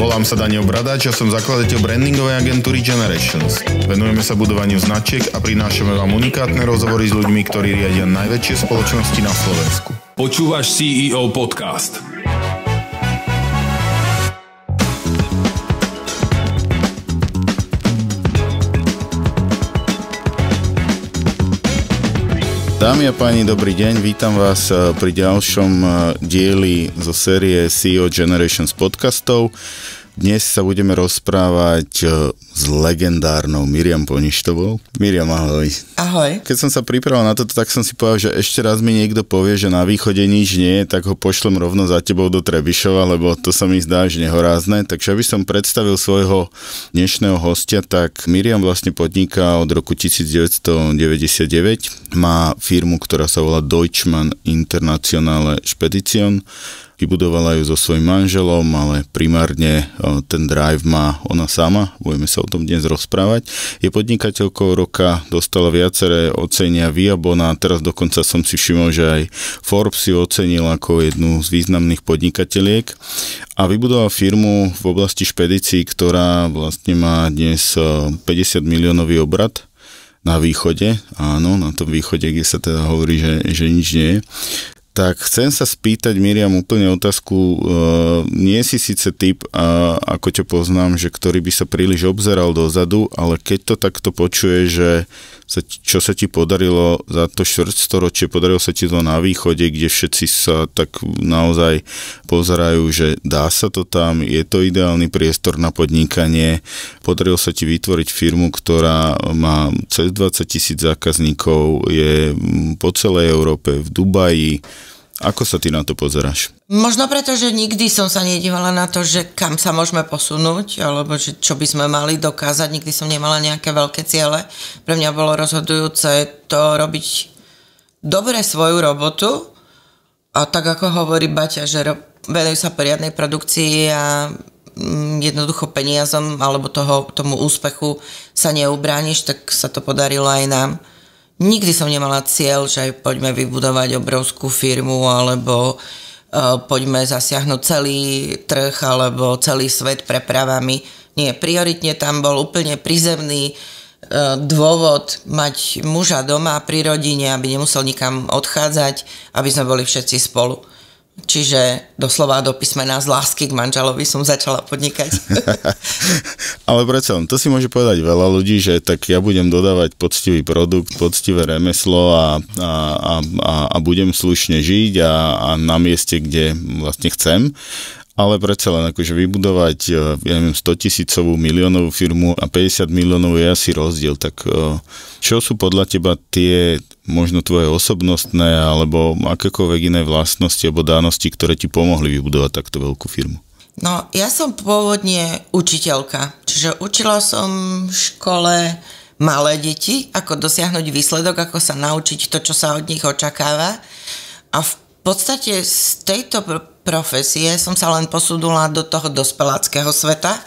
Volám sa Daniel Bradáč a som zakladateľ brandingovej agentúry Generations. Venujeme sa budovaniu značiek a prinášame vám unikátne rozhovory s ľuďmi, ktorí riadia najväčšie spoločnosti na Slovensku. Počúvaš CEO podcast. Dámy a páni, dobrý deň, vítam vás pri ďalšom dieli zo série CEO Generations podcastov. Dnes sa budeme rozprávať s legendárnou Miriam Poništovou. Miriam, ahoj. Ahoj. Keď som sa pripravil na toto, tak som si povedal, že ešte raz mi niekto povie, že na východe nič nie je, tak ho pošlem rovno za tebou do Trebišova, lebo to sa mi zdá až nehorázne. Takže aby som predstavil svojho dnešného hostia, tak Miriam vlastne podniká od roku 1999. Má firmu, ktorá sa volá Deutschmann Internationale Spedition. Vybudovala ju so svojím manželom, ale primárne ten drive má ona sama. Budeme sa o tom dnes rozprávať. Je podnikateľkou roka, dostala viaceré ocenia Viabona, teraz dokonca som si všimol, že aj Forbes ju ocenil ako jednu z významných podnikateliek a vybudovala firmu v oblasti špedícií, ktorá vlastne má dnes 50 miliónový obrat na východe. Áno, na tom východe, kde sa teda hovorí, že nič nie je. Tak chcem sa spýtať, Miriam, úplne otázku. Nie si síce typ, ako ťa poznám, že ktorý by sa príliš obzeral dozadu, ale keď to takto počuje, že čo sa ti podarilo za to štvrťstoročie, podarilo sa ti to na východe, kde všetci sa tak naozaj pozerajú, že dá sa to tam, je to ideálny priestor na podnikanie, podarilo sa ti vytvoriť firmu, ktorá má cez 20 000 zákazníkov, je po celej Európe, v Dubaji. Ako sa ty na to pozeráš? Možno preto, že nikdy som sa nedívala na to, že kam sa môžeme posunúť, alebo že čo by sme mali dokázať. Nikdy som nemala nejaké veľké ciele. Pre mňa bolo rozhodujúce to robiť dobre svoju robotu a tak ako hovorí Baťa, že venujú sa poriadnej produkcii a jednoducho peniazom alebo tomu úspechu sa neubrániš, tak sa to podarilo aj nám. Nikdy som nemala cieľ, že poďme vybudovať obrovskú firmu alebo poďme zasiahnuť celý trh alebo celý svet prepravami. Nie, prioritne tam bol úplne prízemný dôvod mať muža doma pri rodine, aby nemusel nikam odchádzať, aby sme boli všetci spolu. Čiže doslova do písmena z lásky k manželovi som začala podnikať. Ale predsa, to si môže povedať veľa ľudí, že tak ja budem dodávať poctivý produkt, poctivé remeslo a budem slušne žiť a na mieste, kde vlastne chcem. Ale predsa len akože vybudovať, ja neviem, 100 000 miliónovú firmu a 50 miliónov je asi rozdiel. Tak čo sú podľa teba tie možno tvoje osobnostné alebo akékoľvek iné vlastnosti alebo dánosti, ktoré ti pomohli vybudovať takto veľkú firmu? No, ja som pôvodne učiteľka. Čiže učila som v škole malé deti, ako dosiahnuť výsledok, ako sa naučiť to, čo sa od nich očakáva. A v podstate z tejto profesie som sa len posúdula do toho dospeláckého sveta.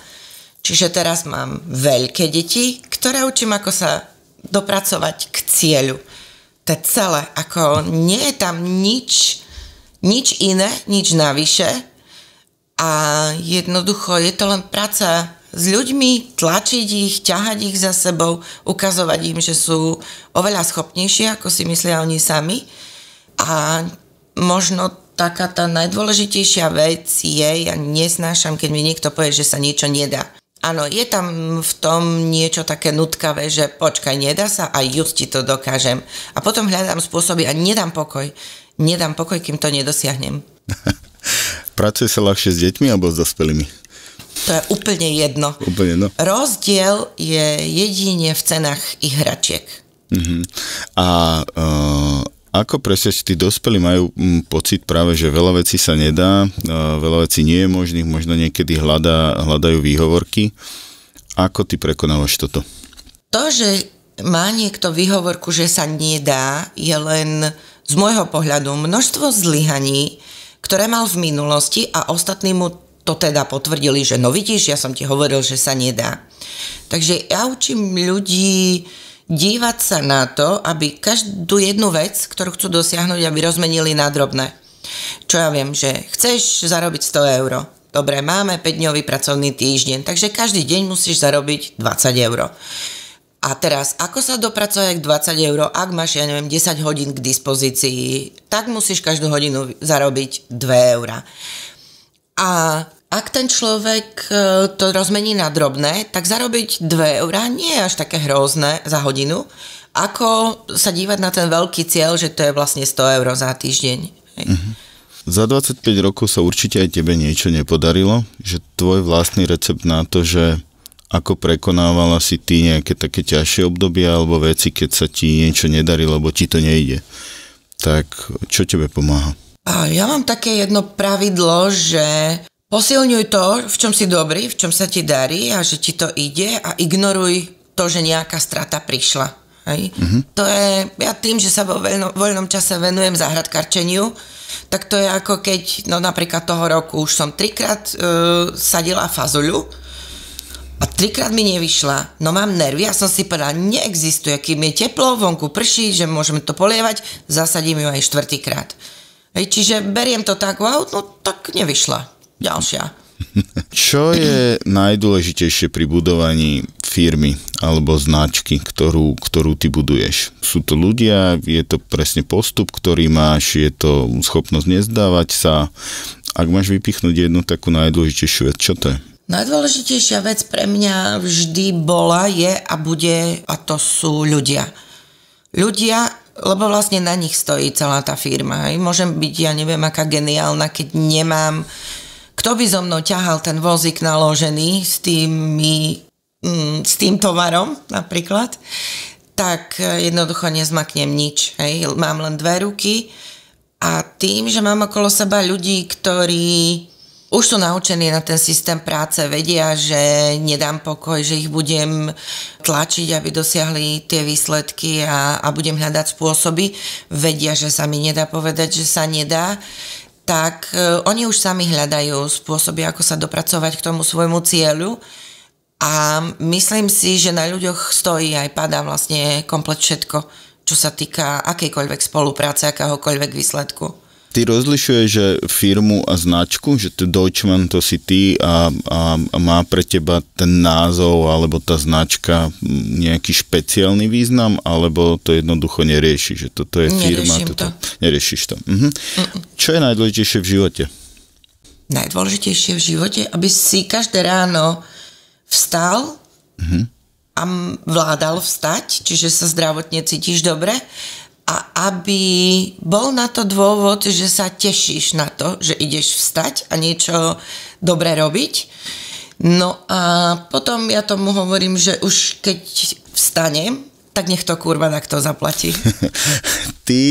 Čiže teraz mám veľké deti, ktoré učím, ako sa dopracovať k cieľu. To je celé, ako nie je tam nič iné, nič navyše a jednoducho je to len práca s ľuďmi, tlačiť ich, ťahať ich za sebou, ukazovať im, že sú oveľa schopnejšie, ako si myslia oni sami. A možno taká tá najdôležitejšia vec je, ja nesnášam, keď mi niekto povie, že sa niečo nedá. Áno, je tam v tom niečo také nutkavé, že počkaj, nedá sa a just ti to dokážem. A potom hľadám spôsoby a nedám pokoj. Nedám pokoj, kým to nedosiahnem. Pracuje sa ľahšie s deťmi alebo s dospelými? To je úplne jedno. Úplne jedno. Rozdiel je jedine v cenách ich hračiek. A ako presne tí dospelí majú pocit práve, že veľa vecí sa nedá, veľa vecí nie je možných, možno niekedy hľadajú výhovorky. Ako ty prekonávaš toto? To, že má niekto výhovorku, že sa nedá, je len z môjho pohľadu množstvo zlyhaní, ktoré mal v minulosti a ostatní mu to teda potvrdili, že no vidíš, ja som ti hovoril, že sa nedá. Takže ja učím ľudí dívať sa na to, aby každú jednu vec, ktorú chcú dosiahnuť, aby rozmenili na drobné. Čo ja viem, že chceš zarobiť 100 €, Dobre, máme 5-dňový pracovný týždeň, takže každý deň musíš zarobiť 20 eur. A teraz, ako sa dopracovať k 20 eur, ak máš, 10 hodín k dispozícii, tak musíš každú hodinu zarobiť 2 eurá. A ak ten človek to rozmení na drobné, tak zarobiť 2 eurá nie je až také hrozné za hodinu, ako sa dívať na ten veľký cieľ, že to je vlastne 100 eur za týždeň. Za 25 rokov sa určite aj tebe niečo nepodarilo, že tvoj vlastný recept na to, že ako prekonávala si ty nejaké také ťažšie obdobia alebo veci, keď sa ti niečo nedarí, lebo ti to nejde. Tak čo tebe pomáha? Ja mám také jedno pravidlo, že posilňuj to, v čom si dobrý, v čom sa ti darí a že ti to ide a ignoruj to, že nejaká strata prišla. Hej? To je, ja tým, že sa vo voľnom čase venujem záhradkarčeniu, tak to je ako keď, napríklad toho roku už som 3-krát sadila fazuľu a 3-krát mi nevyšla. Mám nervy, ja som si povedala, neexistuje, kým je teplo, vonku prší, že môžeme to polievať, zasadím ju aj 4-krát. Čiže beriem to tak, tak nevyšla. Ďalšia. Čo je najdôležitejšie pri budovaní firmy alebo značky, ktorú ty buduješ? Sú to ľudia, je to presne postup, ktorý máš, je to schopnosť nezdávať sa? Ak máš vypichnúť jednu takú najdôležitejšiu vec, čo to je? Najdôležitejšia vec pre mňa vždy bola, je a bude, a to sú ľudia. Ľudia, lebo vlastne na nich stojí celá tá firma. Môžem byť, ja neviem, aká geniálna, keď nemám... Kto by so mnou ťahal ten vozík naložený s tým tovarom napríklad, tak jednoducho nezmaknem nič. Mám len 2 ruky a tým, že mám okolo seba ľudí, ktorí už sú naučení na ten systém práce, vedia, že nedám pokoj, že ich budem tlačiť, aby dosiahli tie výsledky a budem hľadať spôsoby. Vedia, že sa mi nedá povedať, že sa nedá. Tak oni už sami hľadajú spôsoby, ako sa dopracovať k tomu svojmu cieľu a myslím si, že na ľuďoch stojí aj padá vlastne komplet všetko, čo sa týka akejkoľvek spolupráce, akéhokoľvek výsledku. Ty rozlišuješ, že firmu a značku, že to Deutschmann to si ty a má pre teba ten názov alebo tá značka nejaký špeciálny význam, alebo to jednoducho nerieši, že toto je firma. Neriešiš to. Čo je najdôležitejšie v živote? Najdôležitejšie v živote, aby si každé ráno vstal a vládal vstať, čiže sa zdravotne cítiš dobre, a aby bol na to dôvod, že sa tešíš na to, že ideš vstať a niečo dobré robiť. No a potom ja tomu hovorím, že už keď vstanem, tak nech to kurva takto zaplatí. Ty...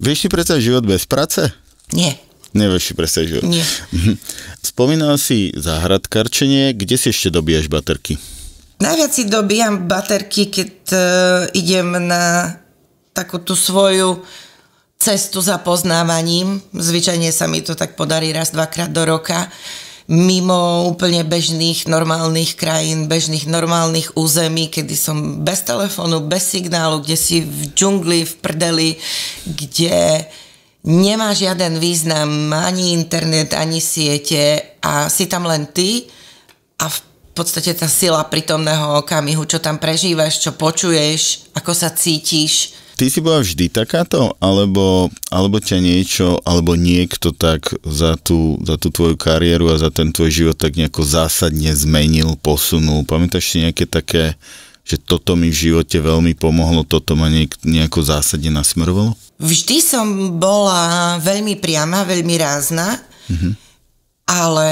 Vieš si predstaviť život bez práce? Nie. Nevieš si predstaviť život? Nie. Spomínal si záhradkarčenie, kde si ešte dobíjaš baterky? Najviac si dobíjam baterky, keď idem na takú tú svoju cestu za poznávaním. Zvyčajne sa mi to tak podarí raz, 2-krát do roka. Mimo úplne bežných, normálnych krajín, bežných, normálnych území, kedy som bez telefónu, bez signálu, kde si v džungli, v prdeli, kde nemá žiaden význam, ani internet, ani siete a si tam len ty a v podstate tá sila prítomného okamihu, čo tam prežívaš, čo počuješ, ako sa cítiš. Ty si bola vždy takáto? Alebo ťa niečo, alebo niekto tak za tú tvoju kariéru a za ten tvoj život tak nejako zásadne zmenil, posunul? Pamätáš si nejaké také, že toto mi v živote veľmi pomohlo, toto ma nejako zásadne nasmerovalo? Vždy som bola veľmi priama, veľmi rázna, ale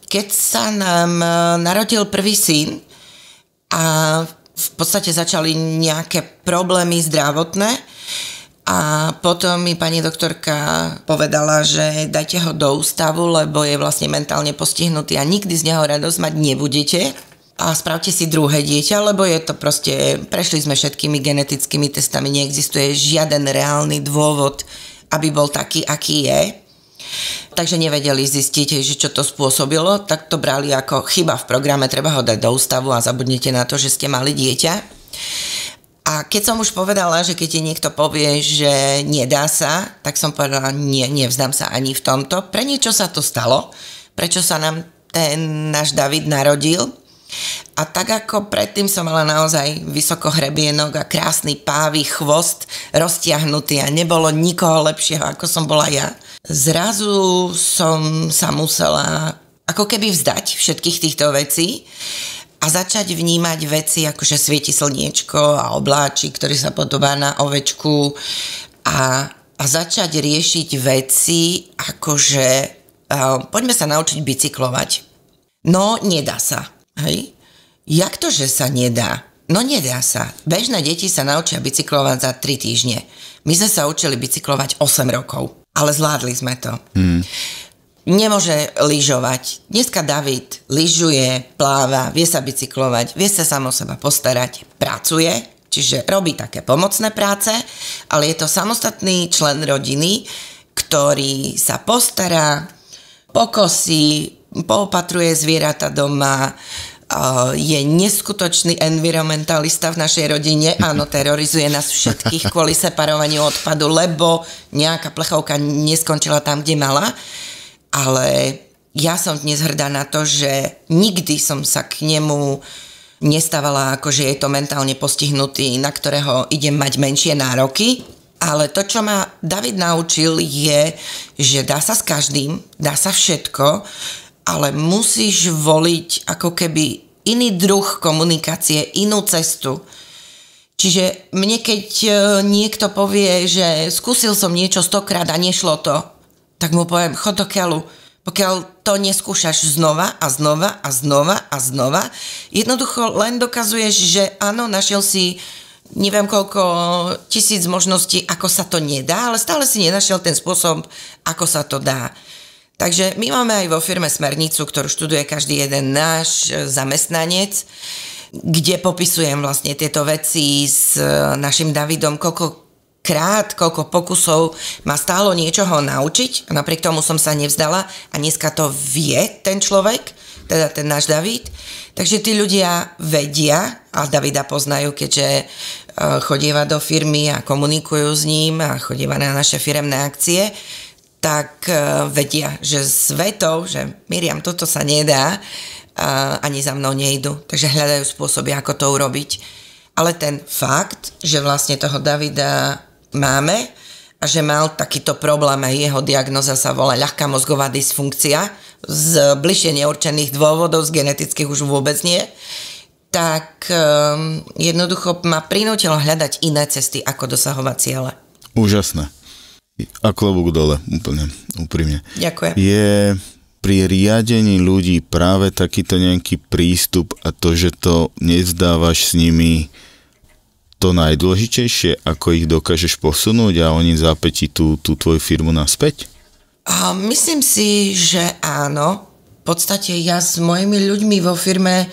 keď sa nám narodil prvý syn a v podstate začali nejaké problémy zdravotné a potom mi pani doktorka povedala, že dajte ho do ústavu, lebo je vlastne mentálne postihnutý a nikdy z neho radosť mať nebudete a spravte si druhé dieťa, lebo je to proste, prešli sme všetkými genetickými testami, neexistuje žiaden reálny dôvod, aby bol taký, aký je. Takže nevedeli zistiť, že čo to spôsobilo, tak to brali ako chyba v programe, treba ho dať do ústavu a zabudnete na to, že ste mali dieťa. A keď som už povedala, že keď ti niekto povie, že nedá sa, tak som povedala, nie, nevzdám sa ani v tomto. Pre niečo sa to stalo, prečo sa nám ten náš David narodil. A tak ako predtým som mala naozaj vysoko hrebienok a krásny pávy chvost roztiahnutý a nebolo nikoho lepšieho, ako som bola ja. Zrazu som sa musela ako keby vzdať všetkých týchto vecí a začať vnímať veci, ako že svieti slniečko a obláčik, ktorý sa podobá na ovečku a začať riešiť veci, akože poďme sa naučiť bicyklovať. No, nedá sa, hej? Jak to, že sa nedá? No, nedá sa. Bežné deti sa naučia bicyklovať za 3 týždne. My sme sa učili bicyklovať 8 rokov, ale zvládli sme to. Nemôže lyžovať. Dneska David lyžuje, pláva, vie sa bicyklovať, vie sa sám o seba postarať, pracuje, čiže robí také pomocné práce, ale je to samostatný člen rodiny, ktorý sa postará, pokosí, poopatruje zvieratá doma, je neskutočný environmentalista v našej rodine, áno, terorizuje nás všetkých kvôli separovaniu odpadu, lebo nejaká plechovka neskončila tam, kde mala. Ale ja som dnes hrdá na to, že nikdy som sa k nemu nestávala ako, že je to mentálne postihnutý, na ktorého idem mať menšie nároky. Ale to, čo ma David naučil, je, že dá sa s každým, dá sa všetko, ale musíš voliť ako keby iný druh komunikácie, inú cestu. Čiže mne keď niekto povie, že skúsil som niečo 100-krát a nešlo to, tak mu poviem, chod do keľu. Pokiaľ to neskúšaš znova a znova a znova a znova, jednoducho len dokazuješ, že áno, našiel si neviem koľko 1000 možností, ako sa to nedá, ale stále si nenašiel ten spôsob, ako sa to dá. Takže my máme aj vo firme smernicu, ktorú študuje každý jeden náš zamestnanec, kde popisujem vlastne tieto veci s našim Davidom, koľko pokusov ma stálo niečoho naučiť a napriek tomu som sa nevzdala a dneska to vie ten človek, teda ten náš David. Takže tí ľudia vedia, a Davida poznajú, keďže chodieva do firmy a komunikujú s ním a chodieva na naše firemné akcie, tak vedia, že s vetou, že Miriam, toto sa nedá, ani za mnou nejdu. Takže hľadajú spôsoby, ako to urobiť. Ale ten fakt, že vlastne toho Davida máme a že mal takýto problém, jeho diagnoza sa volá ľahká mozgová dysfunkcia z bližšie neurčených dôvodov, z genetických už vôbec nie, tak jednoducho ma prinútilo hľadať iné cesty, ako dosahovať ciele. Úžasné. A klobúk dole, úplne, úprimne. Ďakujem. Je pri riadení ľudí práve takýto nejaký prístup a to, že to nevzdávaš s nimi to najdôležitejšie, ako ich dokážeš posunúť a oni zápäti tú tvoju firmu naspäť? Myslím si, že áno. V podstate ja s mojimi ľuďmi vo firme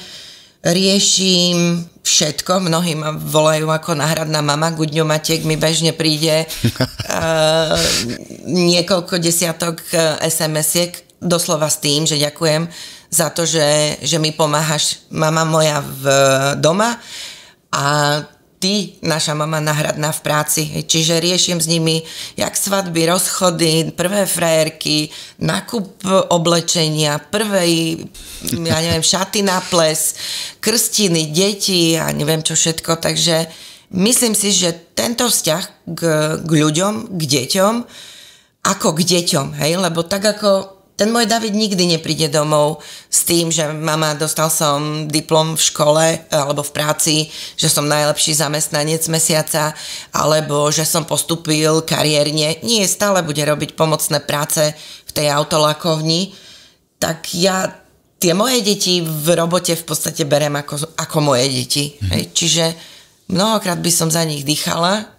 riešim všetko. Mnohí ma volajú ako náhradná mama. Guďňo Matiek mi bežne príde niekoľko desiatok SMS-iek doslova s tým, že ďakujem za to, že mi pomáhaš, mama moja doma a ty, naša mama náhradná v práci. Čiže riešim s nimi jak svadby, rozchody, prvé frajerky, nákup oblečenia, šaty na ples, krstiny, deti a neviem čo všetko. Takže myslím si, že tento vzťah k ľuďom, k deťom, ako k deťom, hej, lebo tak ako ten môj David nikdy nepríde domov s tým, že mama, dostal som diplom v škole alebo v práci, že som najlepší zamestnanec mesiaca, alebo že som postúpil kariérne. Nie, stále bude robiť pomocné práce v tej autolakovni. Tak ja tie moje deti v robote v podstate berem ako moje deti. Hej. Čiže mnohokrát by som za nich dýchala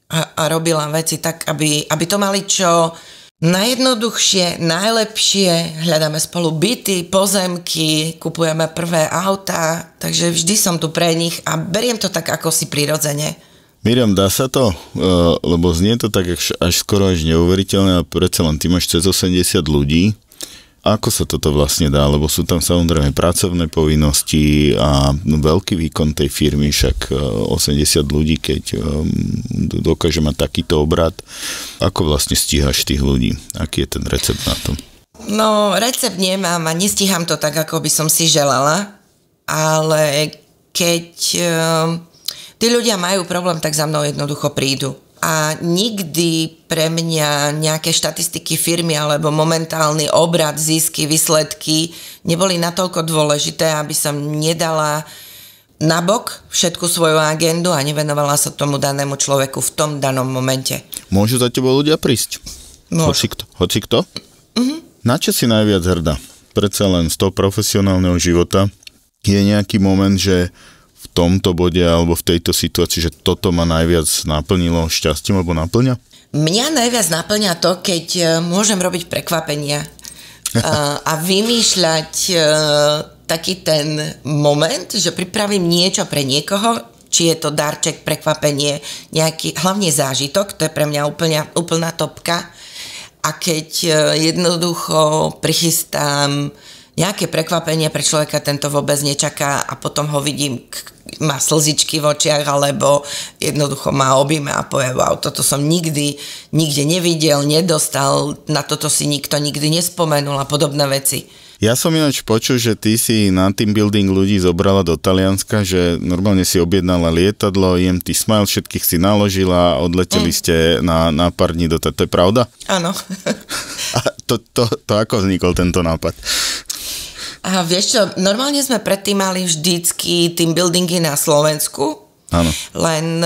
a robila veci tak, aby to mali čo najjednoduchšie, najlepšie, hľadáme spolu byty, pozemky, kupujeme prvé autá, takže vždy som tu pre nich a beriem to tak ako si prirodzene. Miriam, dá sa to? Lebo znie to tak až skoro až neuveriteľné a predsa len ty máš cez 80 ľudí Ako sa toto vlastne dá? Lebo sú tam samozrejme pracovné povinnosti a veľký výkon tej firmy, však 80 ľudí, keď dokáže mať takýto obrat. Ako vlastne stíhaš tých ľudí? Aký je ten recept na to? No, recept nemám a nestíham to tak, ako by som si želala, ale keď tí ľudia majú problém, tak za mnou jednoducho prídu. A nikdy pre mňa nejaké štatistiky firmy alebo momentálny obrad, zisky, výsledky neboli natoľko dôležité, aby som nedala nabok všetku svoju agendu a nevenovala sa tomu danému človeku v tom danom momente. Môžu za tebou ľudia prísť? Môžu. Hoci kto? Na čo si najviac hrdá? Predsa len z toho profesionálneho života je nejaký moment, že v tomto bode alebo v tejto situácii, že toto ma najviac naplnilo šťastím alebo naplňa? Mňa najviac naplňa to, keď môžem robiť prekvapenia a vymýšľať taký ten moment, že pripravím niečo pre niekoho, či je to darček, prekvapenie, nejaký, hlavne zážitok, to je pre mňa úplná topka. A keď jednoducho prichystám nejaké prekvapenie pre človeka, tento vôbec nečaká a potom ho vidím, má slzičky v očiach, alebo jednoducho má objíme a povie, wow, toto som nikde nevidel, nedostal, na toto si nikto nikdy nespomenul a podobné veci. Ja som ináč počul, že ty si na team building ľudí zobrala do Talianska, že normálne si objednala lietadlo, EMT Smile, všetkých si naložila a odleteli ste na pár dní do to je pravda? Áno. A to ako vznikol tento nápad? A vieš čo, normálne sme predtým mali vždycky team buildingy na Slovensku, áno. Len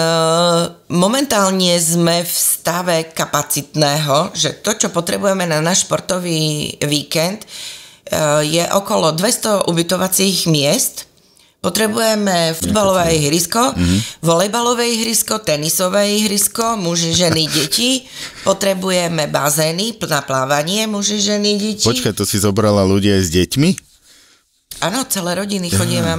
momentálne sme v stave kapacitného, že to, čo potrebujeme na náš športový víkend, je okolo 200 ubytovacích miest. Potrebujeme futbalové ihrisko, volejbalové ihrisko, tenisové ihrisko, muži, ženy, deti. Potrebujeme bazény na plávanie, muži, ženy, deti. Počkaj, to si zobrala ľudia aj s deťmi? Áno, celé rodiny chodíme.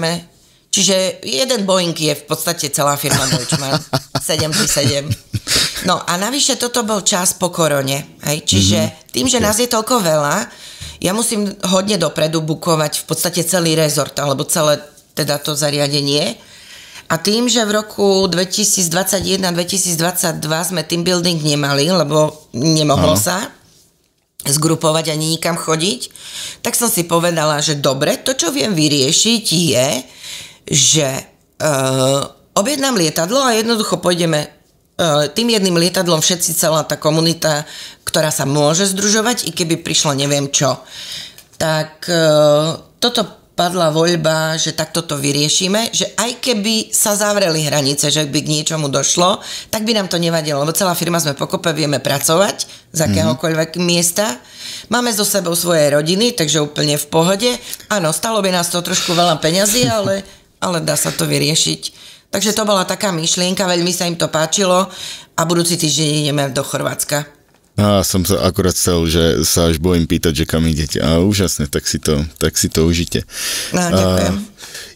Čiže jeden Boeing je v podstate celá firma Deutschmann. 737. No a navyše toto bol čas po korone. Hej? Čiže tým, že nás je toľko veľa, ja musím hodne dopredu bukovať v podstate celý rezort, alebo celé teda to zariadenie. A tým, že v roku 2021-2022 sme team building nemali, lebo nemohlo sa zgrupovať ani nikam chodiť, tak som si povedala, že dobre, to, čo viem vyriešiť je, že objednám lietadlo a jednoducho pôjdeme tým jedným lietadlom všetci, celá tá komunita, ktorá sa môže združovať, i keby prišlo neviem čo. Tak toto padla voľba, že takto to vyriešime, že aj keby sa zavreli hranice, že by k niečomu došlo, tak by nám to nevadilo, lebo celá firma sme pokope, vieme pracovať z akéhokoľvek miesta. Máme so sebou svoje rodiny, takže úplne v pohode. Áno, stalo by nás to trošku veľa peňazí, ale dá sa to vyriešiť. Takže to bola taká myšlienka, veľmi sa im to páčilo a budúci týždeň ideme do Chorvátska. A som sa akurát chcel, že sa až bojím pýtať, že kam idete. A úžasné, tak si to užite. No, ďakujem.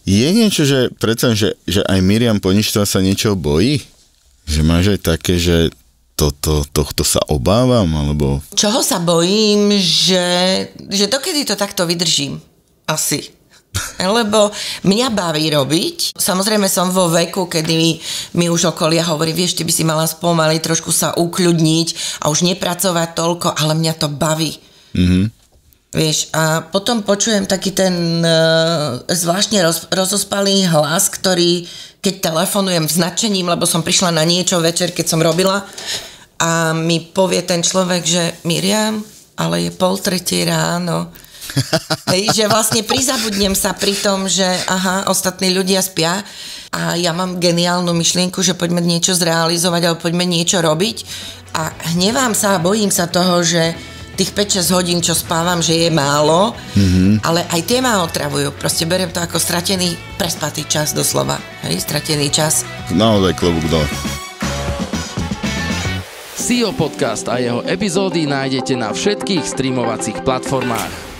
Je niečo, že predsa, že aj Miriam Poništová sa niečo bojí? Že máš aj také, že tohto sa obávam, alebo... Čoho sa bojím, že dokedy to takto vydržím? Asi. Lebo mňa baví robiť. Samozrejme som vo veku, kedy mi už okolia hovorí, vieš, ty by si mala spomaliť, trošku sa ukľudniť a už nepracovať toľko, ale mňa to baví. Vieš, a potom počujem taký ten zvláštne rozospalý hlas, ktorý, keď telefonujem značením, lebo som prišla na niečo večer, keď som robila a mi povie ten človek, že Miriam, ale je 2:30 ráno. Hej, že vlastne prizabudnem sa pri tom, že ostatní ľudia spia a ja mám geniálnu myšlienku, že poďme niečo zrealizovať alebo poďme niečo robiť a hnevám sa a bojím sa toho, že tých 5-6 hodín, čo spávam, že je málo, ale aj tie ma otravujú. Proste beriem to ako stratený, prespatý čas doslova. Hej, stratený čas. Naozaj klobúk dole. CEO Podcast a jeho epizódy nájdete na všetkých streamovacích platformách.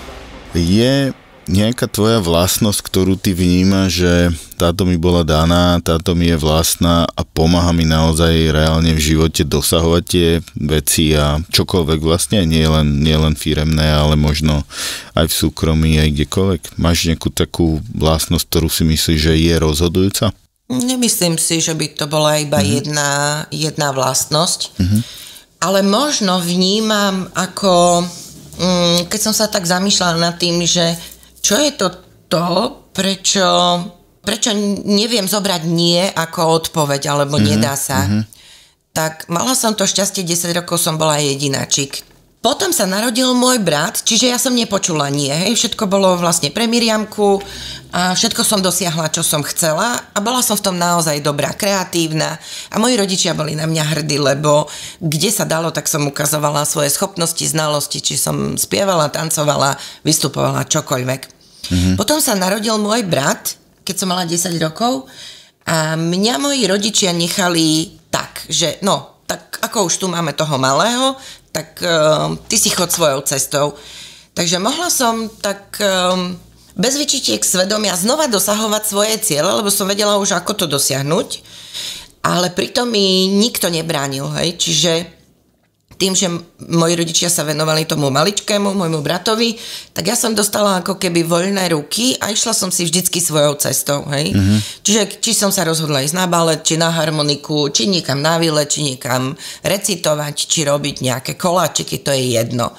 Je nejaká tvoja vlastnosť, ktorú ty vnímaš, že táto mi bola daná, táto mi je vlastná a pomáha mi naozaj reálne v živote dosahovať tie veci a čokoľvek vlastne, nie len firemné, ale možno aj v súkromí, aj kdekoľvek. Máš nejakú takú vlastnosť, ktorú si myslíš, že je rozhodujúca? Nemyslím si, že by to bola iba jedna vlastnosť, ale možno vnímam ako, keď som sa tak zamýšľala nad tým, že čo je to, prečo neviem zobrať nie ako odpoveď, alebo nedá sa, tak mala som to šťastie, 10 rokov som bola jedináčik. Potom sa narodil môj brat, čiže ja som nepočula nie, hej, všetko bolo vlastne pre Miriamku a všetko som dosiahla, čo som chcela a bola som v tom naozaj dobrá, kreatívna a moji rodičia boli na mňa hrdí, lebo kde sa dalo, tak som ukazovala svoje schopnosti, znalosti, či som spievala, tancovala, vystupovala, čokoľvek. Potom sa narodil môj brat, keď som mala 10 rokov a mňa moji rodičia nechali tak, že no, tak ako už tu máme toho malého, tak ty si chod svojou cestou. Takže mohla som tak bez vyčitiek svedomia znova dosahovať svoje ciele, lebo som vedela už, ako to dosiahnuť, ale pritom mi nikto nebránil, hej, čiže tým, že moji rodičia sa venovali tomu maličkému, môjmu bratovi, tak ja som dostala ako keby voľné ruky a išla som si vždycky svojou cestou, hej. Čiže či som sa rozhodla ísť na balet, či na harmoniku, či niekam na výlet, či niekam recitovať, či robiť nejaké koláčiky, to je jedno.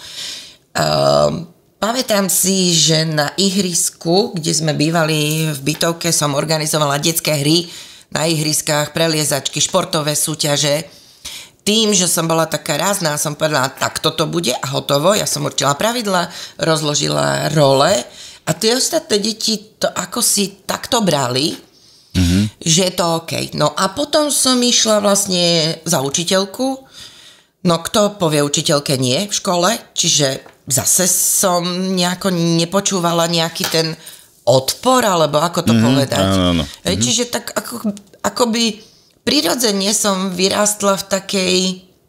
Pamätám si, že na ihrisku, kde sme bývali v bytovke, som organizovala detské hry na ihriskách, preliezačky, športové súťaže. Tým, že som bola taká rázna, som povedala, tak toto bude a hotovo. Ja som určila pravidla, rozložila role a tie ostatné deti to ako si takto brali, že je to OK. No a potom som išla vlastne za učiteľku. No kto povie učiteľke nie v škole? Čiže zase som nejako nepočúvala nejaký ten odpor, alebo ako to povedať. Áno. Čiže tak akoby prirodzene som vyrástla v takej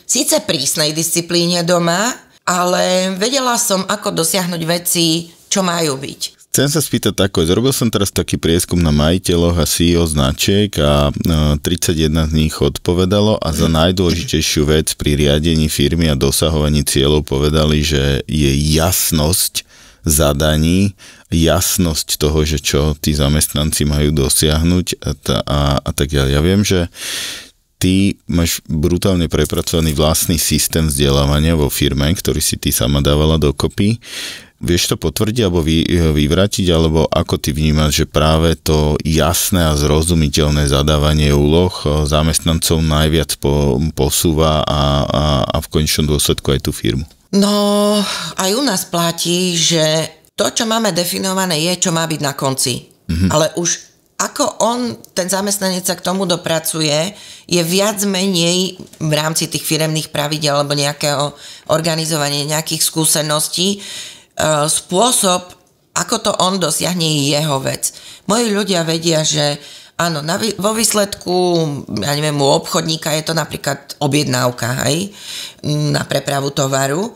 síce prísnej disciplíne doma, ale vedela som, ako dosiahnuť veci, čo majú byť. Chcem sa spýtať tako, zrobil som teraz taký prieskum na majiteľoch a CEO značiek a 31 z nich odpovedalo a za najdôležitejšiu vec pri riadení firmy a dosahovaní cieľov povedali, že je jasnosť zadaní, jasnosť toho, že čo tí zamestnanci majú dosiahnuť a tak ďalej. Ja viem, že ty máš brutálne prepracovaný vlastný systém vzdelávania vo firme, ktorý si ty sama dávala dokopy. Vieš to potvrdiť alebo vyvrátiť, alebo ako ty vnímaš, že práve to jasné a zrozumiteľné zadávanie úloh zamestnancov najviac posúva a v konečnom dôsledku aj tú firmu? No, aj u nás platí, že to, čo máme definované, je, čo má byť na konci. Ale už ako ten zamestnanec sa k tomu dopracuje, je viac menej v rámci tých firemných pravidel alebo nejakého organizovania, nejakých skúseností, spôsob, ako to on dosiahne, je jeho vec. Moji ľudia vedia, že áno, vo výsledku, ja neviem, u obchodníka je to napríklad objednávka, hej, na prepravu tovaru,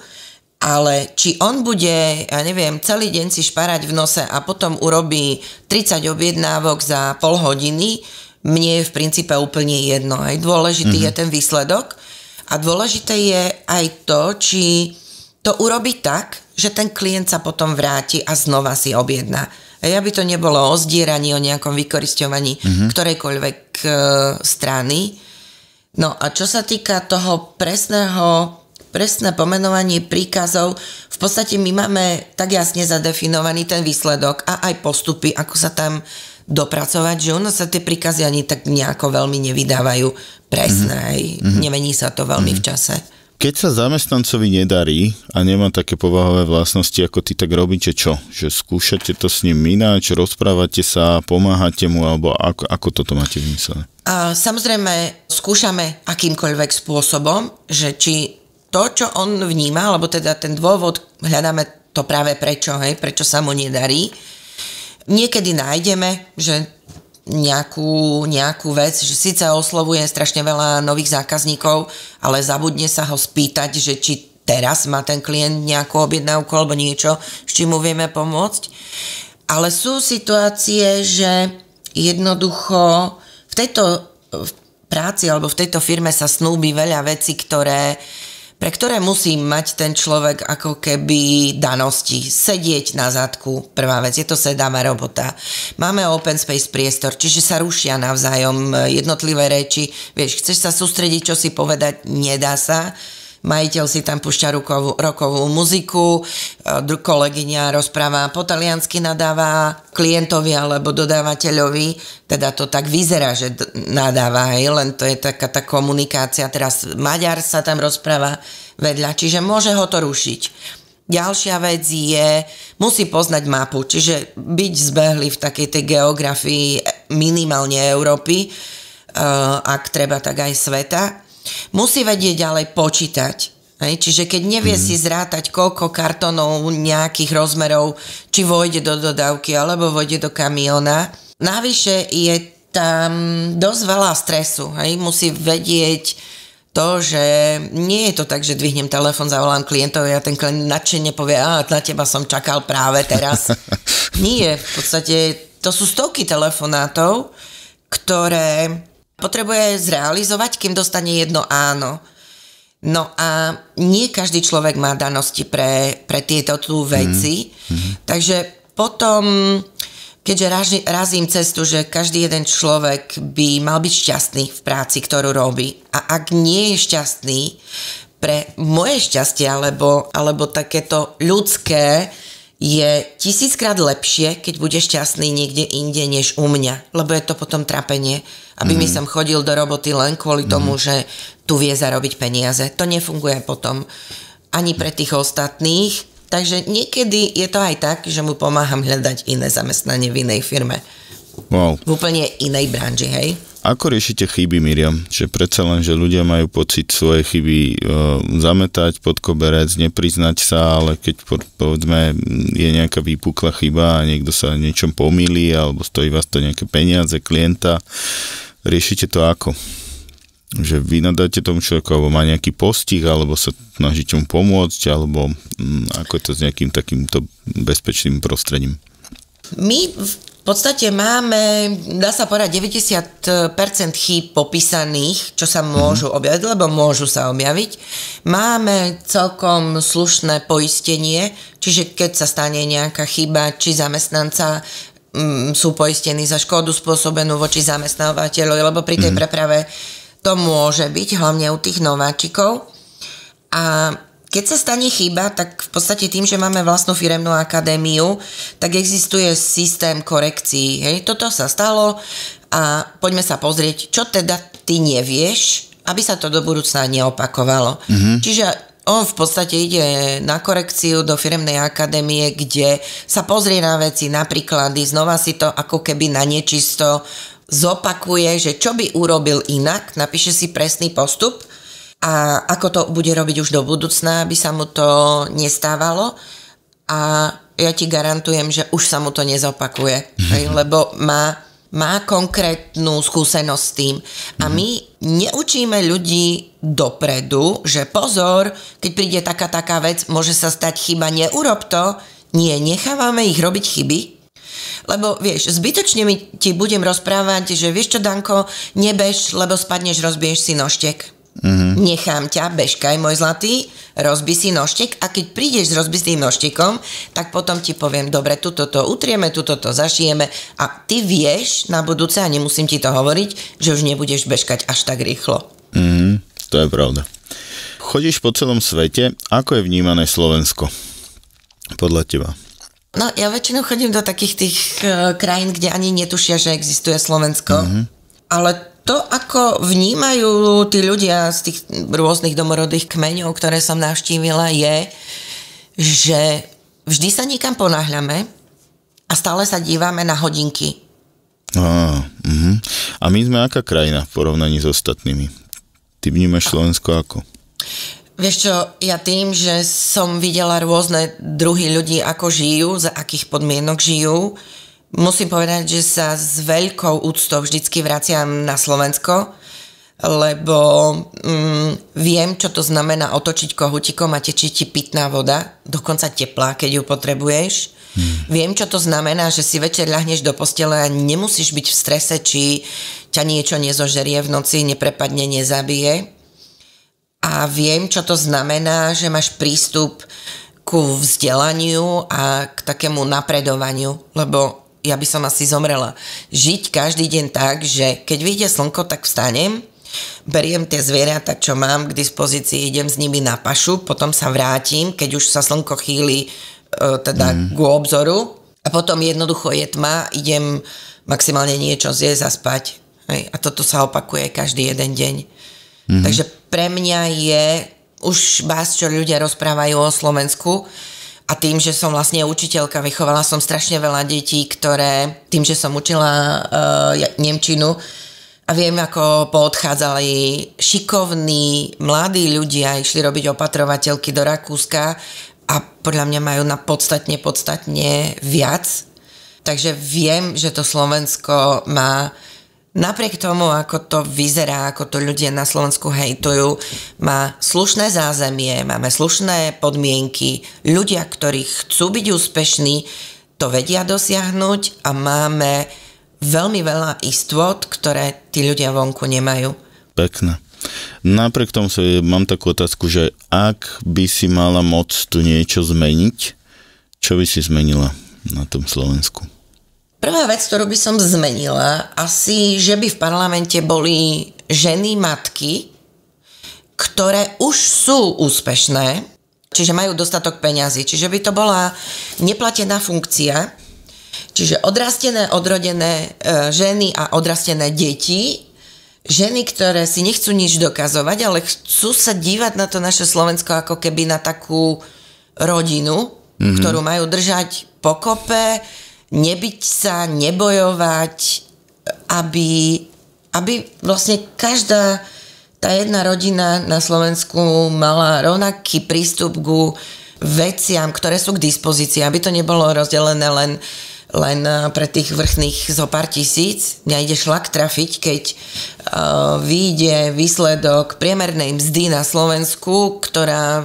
ale či on bude, ja neviem, celý deň si šparať v nose a potom urobí 30 objednávok za pol hodiny, mne je v princípe úplne jedno, hej. Dôležitý je ten výsledok a dôležité je aj to, či to urobí tak, že ten klient sa potom vráti a znova si objedná. Aby to nebolo o zdieraní, o nejakom vykorisťovaní ktorejkoľvek strany. No a čo sa týka toho presné pomenovanie príkazov, v podstate my máme tak jasne zadefinovaný ten výsledok a aj postupy, ako sa tam dopracovať, že u nás sa tie príkazy ani tak nejako veľmi nevydávajú presné. Nemení sa to veľmi v čase. Keď sa zamestnancovi nedarí a nemá také povahové vlastnosti, ako ty, tak robíte čo? Že skúšate to s ním ináč, rozprávate sa, pomáhate mu, alebo ako toto máte vymyslené? Samozrejme, skúšame akýmkoľvek spôsobom, že či to, čo on vníma, alebo teda ten dôvod, hľadáme to práve prečo sa mu nedarí. Niekedy nájdeme, že nejakú vec, že síce oslovuje strašne veľa nových zákazníkov, ale zabudne sa ho spýtať, že či teraz má ten klient nejakú objednávku alebo niečo, s čím mu vieme pomôcť. Ale sú situácie, že jednoducho v tejto práci alebo v tejto firme sa snúbi veľa vecí, pre ktoré musí mať ten človek ako keby danosti. Sedieť na zadku, prvá vec, je to sedáva robota. Máme open space priestor, čiže sa rušia navzájom jednotlivé reči. Vieš, chceš sa sústrediť, čo si povedať, nedá sa. Majiteľ si tam púšťa rokovú muziku, kolegyňa rozpráva po taliansky, nadáva klientovi alebo dodávateľovi, teda to tak vyzerá, že nadáva, len to je taká tá komunikácia, teraz Maďar sa tam rozpráva vedľa, čiže môže ho to rušiť. Ďalšia vec je, musí poznať mapu, čiže byť zbehli v takej tej geografii minimálne Európy, ak treba, tak aj sveta. Musí vedieť ďalej počítať. Čiže keď nevie si zrátať, koľko kartónov nejakých rozmerov, či vojde do dodávky, alebo vojde do kamiona. Navyše je tam dosť veľa stresu. Musí vedieť to, že nie je to tak, že dvihnem telefón, zavolám klientovi a ten klient nadšene povie, na teba som čakal práve teraz. Nie, v podstate to sú stovky telefonátov, ktoré potrebuje zrealizovať, kým dostane jedno áno. No a nie každý človek má danosti pre tieto tu veci. Takže potom, keďže razím cestu, že každý jeden človek by mal byť šťastný v práci, ktorú robí. A ak nie je šťastný, pre moje šťastie alebo takéto ľudské, je 1000-krát lepšie, keď bude šťastný niekde inde než u mňa. Lebo je to potom trapenie. Aby mi som chodil do roboty len kvôli tomu, že tu vie zarobiť peniaze. To nefunguje potom ani pre tých ostatných. Takže niekedy je to aj tak, že mu pomáham hľadať iné zamestnanie v inej firme. Wow. V úplne inej branži, hej? Ako riešite chyby, Miriam? Že predsa len, že ľudia majú pocit svoje chyby zametať pod koberec, nepriznať sa, ale keď povedzme je nejaká vypukla chyba a niekto sa niečom pomýli alebo stojí vás to nejaké peniaze klienta, riešite to ako? Že vy nadáte tomu človeku, alebo má nejaký postih, alebo sa snažíte mu pomôcť, alebo ako je to s nejakým takýmto bezpečným prostredím? My v podstate máme, dá sa povedať, 90% chýb popísaných, čo sa môžu objaviť, lebo môžu sa objaviť. Máme celkom slušné poistenie, čiže keď sa stane nejaká chyba, či zamestnanca sú poistení za škodu spôsobenú voči zamestnávateľovi, lebo pri tej preprave to môže byť, hlavne u tých nováčikov. A keď sa stane chyba, tak v podstate tým, že máme vlastnú firemnú akadémiu, tak existuje systém korekcií. Toto sa stalo a poďme sa pozrieť, čo teda ty nevieš, aby sa to do budúcna neopakovalo. Čiže on v podstate ide na korekciu do firemnej akadémie, kde sa pozrie na veci, na príklady, znova si to ako keby na nečisto zopakuje, že čo by urobil inak, napíše si presný postup a ako to bude robiť už do budúcna, aby sa mu to nestávalo a ja ti garantujem, že už sa mu to nezopakuje, lebo má konkrétnu skúsenosť s tým a my neučíme ľudí dopredu, že pozor, keď príde taká vec, môže sa stať chyba, neurob to, nie, nechávame ich robiť chyby. Lebo vieš, zbytočne ti budem rozprávať, že vieš čo, Danko, nebež, lebo spadneš, rozbiješ si nožtek. Nechám ťa, bežkaj, môj zlatý, rozbij si nožtek a keď prídeš s rozbitým nožtekom, tak potom ti poviem, dobre, tuto to utrieme, tuto to zašijeme a ty vieš na budúce, a nemusím ti to hovoriť, že už nebudeš bežkať až tak rýchlo. To je pravda. Chodíš po celom svete, ako je vnímané Slovensko? Podľa teba? No, ja väčšinou chodím do takých tých krajín, kde ani netušia, že existuje Slovensko. Ale to, ako vnímajú tí ľudia z tých rôznych domorodých kmeňov, ktoré som navštívila, je, že vždy sa niekam ponáhľame a stále sa dívame na hodinky. A my sme aká krajina v porovnaní s ostatnými? Ty vnímaš Slovensko ako? Vieš čo, ja tým, že som videla rôzne druhy ľudí, ako žijú, za akých podmienok žijú, musím povedať, že sa s veľkou úctou vždycky vraciam na Slovensko, lebo viem, čo to znamená otočiť kohútikom a tečí ti pitná voda, dokonca teplá, keď ju potrebuješ. Viem, čo to znamená, že si večer ľahneš do postele a nemusíš byť v strese, či ťa niečo nezožerie v noci, neprepadne, nezabije. A viem, čo to znamená, že máš prístup ku vzdelaniu a k takému napredovaniu, lebo ja by som asi zomrela. Žiť každý deň tak, že keď vyjde slnko, tak vstanem, beriem tie zvieratá, čo mám k dispozícii, idem s nimi na pašu, potom sa vrátim, keď už sa slnko chýli ku obzoru a potom jednoducho je tma, idem maximálne niečo zjesť a spať. Hej. A toto sa opakuje každý jeden deň. Takže pre mňa je už bás, čo ľudia rozprávajú o Slovensku a tým, že som vlastne učiteľka, vychovala som strašne veľa detí, ktoré tým, že som učila nemčinu a viem, ako poodchádzali šikovní mladí ľudia, išli robiť opatrovateľky do Rakúska a podľa mňa majú na podstatne viac. Takže viem, že to Slovensko má napriek tomu, ako to vyzerá, ako to ľudia na Slovensku hejtujú, má slušné zázemie, máme slušné podmienky, ľudia, ktorí chcú byť úspešní, to vedia dosiahnuť a máme veľmi veľa istôt, ktoré tí ľudia vonku nemajú. Pekné. Napriek tomu mám takú otázku, že ak by si mala moc tu niečo zmeniť, čo by si zmenila na tom Slovensku? Prvá vec, ktorú by som zmenila, asi, že by v parlamente boli ženy, matky, ktoré už sú úspešné, čiže majú dostatok peňazí. Čiže by to bola neplatená funkcia, čiže odrastené, odrodené ženy a odrastené deti, ženy, ktoré si nechcú nič dokazovať, ale chcú sa dívať na to naše Slovensko ako keby na takú rodinu, ktorú majú držať pokope, nebyť sa, nebojovať, aby vlastne každá tá jedna rodina na Slovensku mala rovnaký prístup ku veciam, ktoré sú k dispozícii, aby to nebolo rozdelené len pre tých vrchných zo pár tisíc. Mňa ide šlak trafiť, keď vyjde výsledok priemernej mzdy na Slovensku, ktorá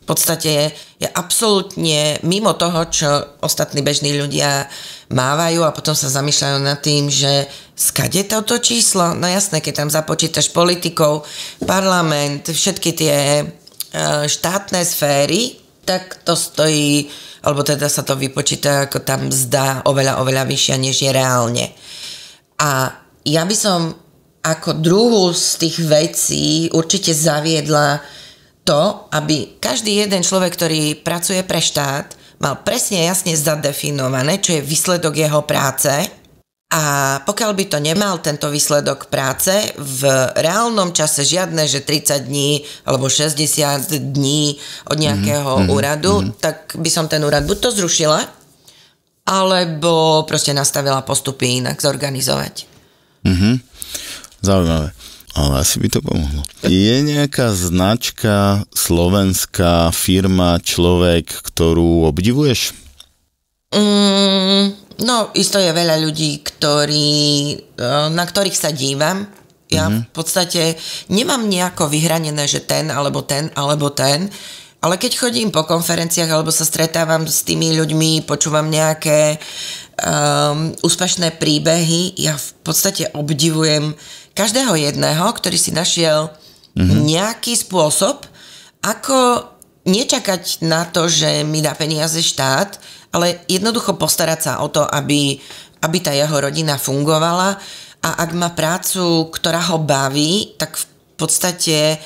v podstate je absolútne mimo toho, čo ostatní bežní ľudia mávajú a potom sa zamýšľajú nad tým, že skade toto číslo? No jasné, keď tam započítaš politikov, parlament, všetky tie štátne sféry, tak to stojí, alebo teda sa to vypočíta, ako tam mzda oveľa vyššia, než je reálne. A ja by som ako druhú z tých vecí určite zaviedla to, aby každý jeden človek, ktorý pracuje pre štát, mal presne jasne zadefinované, čo je výsledok jeho práce a pokiaľ by to nemal tento výsledok práce v reálnom čase žiadne, že 30 dní alebo 60 dní od nejakého úradu, tak by som ten úrad buď to zrušila, alebo proste nastavila postupy inak zorganizovať. Zaujímavé. Ale asi by to pomohlo. Je nejaká značka, slovenská firma, človek, ktorú obdivuješ? No, isto je veľa ľudí, na ktorých sa dívam. Ja v podstate nemám nejako vyhranené, že ten, alebo ten, alebo ten. Ale keď chodím po konferenciách, alebo sa stretávam s tými ľuďmi, počúvam nejaké úspešné príbehy, ja v podstate obdivujem každého jedného, ktorý si našiel nejaký spôsob, ako nečakať na to, že mi dá peniaze štát, ale jednoducho postarať sa o to, aby tá jeho rodina fungovala a ak má prácu, ktorá ho baví, tak v podstate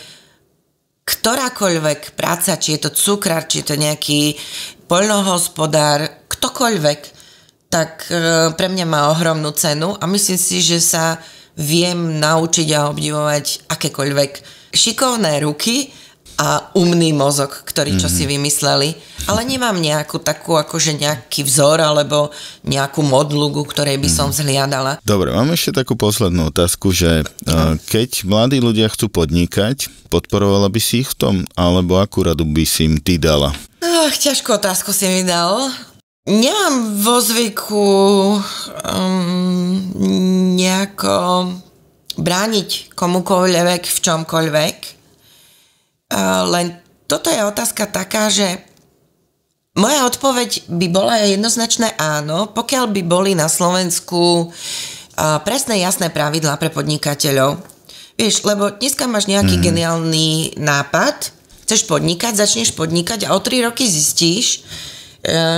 ktorákoľvek práca, či je to cukrár, či je to nejaký poľnohospodár, ktokoľvek, tak pre mňa má ohromnú cenu a myslím si, že sa viem naučiť a obdivovať akékoľvek šikovné ruky a umný mozog, ktorý čo si vymysleli. Ale nemám nejakú takú, akože nejaký vzor alebo nejakú modlu, ku ktorej by som zhliadala. Dobre, mám ešte takú poslednú otázku, že keď mladí ľudia chcú podnikať, podporovala by si ich v tom? Alebo akú radu by si im ty dala? Ťažkú otázku si mi dal. Nemám vo zvyku nejako brániť komukoľvek v čomkoľvek. Len toto je otázka taká, že Moja odpoveď by bola jednoznačné áno, pokiaľ by boli na Slovensku presné, jasné pravidlá pre podnikateľov. Vieš, lebo dneska máš nejaký geniálny nápad, chceš podnikať, začneš podnikať a o 3 roky zistíš,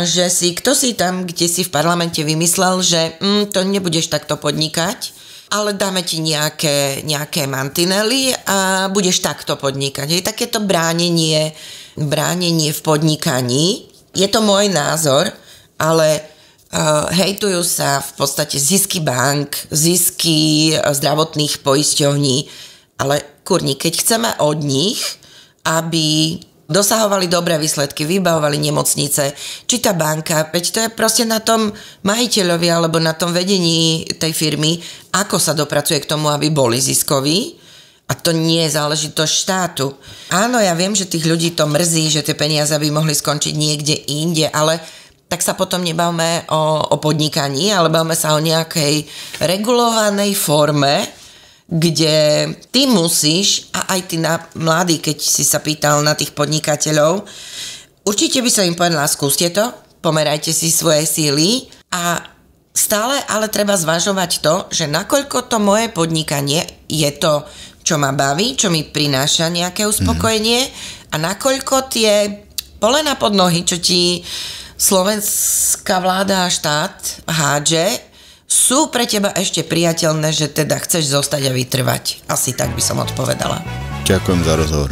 že kto si tam, kde si v parlamente vymyslel, že to nebudeš takto podnikať, ale dáme ti nejaké mantinely a budeš takto podnikať. Je takéto bránenie v podnikaní. Je to môj názor, ale hejtujú sa v podstate zisky bank, zisky zdravotných poisťovní, ale kurni, keď chceme od nich, aby dosahovali dobré výsledky, vybavovali nemocnice, či tá banka, veď to je proste na tom majiteľovi alebo na tom vedení tej firmy, ako sa dopracuje k tomu, aby boli ziskoví. A to nie je záležitosť štátu. Áno, ja viem, že tých ľudí to mrzí, že tie peniaze by mohli skončiť niekde inde, ale tak sa potom nebavme o podnikaní, ale bavme sa o nejakej regulovanej forme, kde ty musíš, a aj ty mladý, keď si sa pýtal na tých podnikateľov, určite by som im povedala, skúste to, pomerajte si svoje síly a stále ale treba zvažovať to, že nakoľko to moje podnikanie je to, čo ma baví, čo mi prináša nejaké uspokojenie a nakoľko tie polena pod nohy, čo ti slovenská vláda a štát hádže, sú pre teba ešte priateľné, že teda chceš zostať a vytrvať. Asi tak by som odpovedala. Ďakujem za rozhovor.